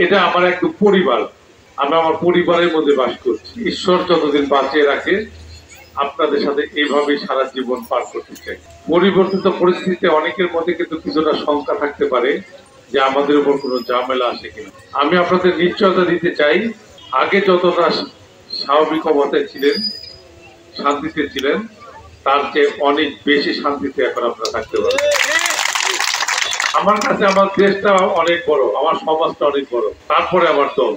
এটা আমার একদম পরিবার। আমি আমার পরিবারের মধ্যে বাস করছি। ঈশ্বর যতদিন বাঁচিয়ে রাখে আপনাদের সাথে এইভাবেই সারা জীবন পার করতে চাই। পরিবর্তিত পরিস্থিতিতে অনেকের মধ্যে কিন্তু কিছুটা শঙ্কা থাকতে পারে যে আমাদের উপর কোনো ঝামেলা আসে কিনা। আমি আপনাদের নিশ্চয়তা দিতে চাই, আগে যতটা স্বাভাবিক অবস্থায় ছিলেন, শান্তিতে ছিলেন, তার চেয়ে অনেক বেশি শান্তিতে এখন আপনারা থাকতে পারবেন। আমার কাছে আমার দেশটা অনেক বড়, আমার সমাজটা অনেক বড়, তারপরে আমার দল।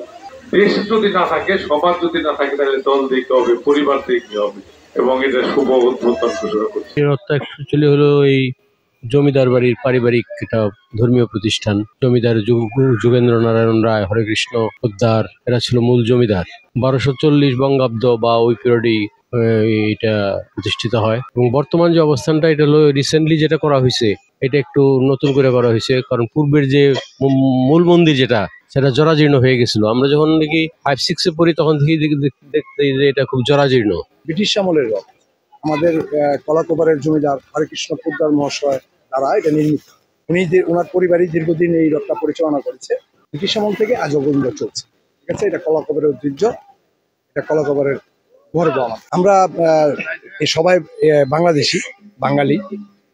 দেশ যদি না থাকে, সমাজ যদি না থাকে, তাহলে দল দেখতে হবে, পরিবার দেখতে হবে, এবং এটা শুভ উদ্বোধন ঘোষণা করছি। অ্যাকচুয়ালি হলো এই জমিদার বাড়ির পারিবারিক একটা ধর্মীয় প্রতিষ্ঠান। জমিদার যোগেন্দ্র নারায়ণ রায়, হরে কৃষ্ণ পোদ্দার, এরা ছিল মূল জমিদার। 1240 বঙ্গাব্দ বা ওই পিরিয়ডে এটা প্রতিষ্ঠিত হয়। এবং বর্তমান যে অবস্থানটা, এটা হলো রিসেন্টলি যেটা করা হয়েছে, এটা একটু নতুন করে করা হয়েছে। কারণ পূর্বের যে মূল মন্দির যেটা, সেটা জরাজীর্ণ হয়ে গেছিল। আমরা যখন দেখি 5-6 পড়ি, তখন থেকে দেখতে যে এটা খুব জরাজীর্ণ। ব্রিটিশ আমলের রথ, আমাদের কলাকোবারের জমিদার হরেকৃষ্ণ পোদ্দার মহাশয় দ্বারা এটা নির্মিত। উনি ওনার পরিবারই দীর্ঘদিন এই রথটা পরিচালনা করেছে। ব্রিটিশ আমল থেকে আজও পর্যন্ত চলছে। ঠিক আছে, এটা কলাকোবারের ঐতিহ্য, এটা কলাকোবারের গর্ব আমরা এই সবাই বাংলাদেশি, বাঙালি,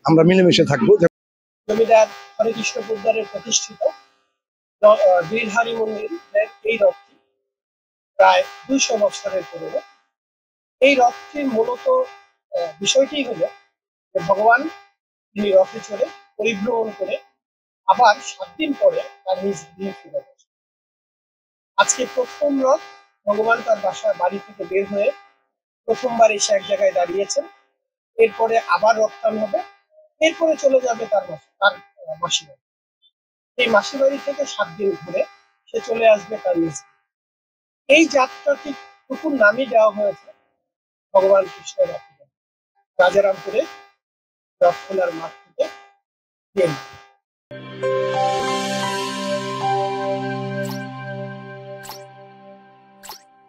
আমরা মিলেমিশে থাকবো। জমিদার হরেকৃষ্ণ পোদ্দারের প্রতিষ্ঠিত বীরহারি মন্দিরের এই রথটি প্রায় 200 বছরের পুরনো। এই রথটি মূলত বিষয়টি হলো যে ভগবান তিনি রথে চড়ে পরিভ্রমণ করে আবার 7 দিন পরে তার নিজ গৃহে ফিরে আসে। আজকে প্রথম রথ, ভগবান তার বাড়ি থেকে বের হয়ে প্রথমবার এসে এক জায়গায় দাঁড়িয়েছেন। এরপরে আবার রথটান হবে, এরপরে চলে যাবে তার মাসি বাড়ি। এই মাসি বাড়ি থেকে 7 দিন ঘুরে সে চলে আসবে তার নিজ। এই যাত্রাটি টুকুর নামই দেওয়া হয়েছে ভগবান কৃষ্ণের রথ। রাজারামপুরে রথ খোলার মাঠ থেকে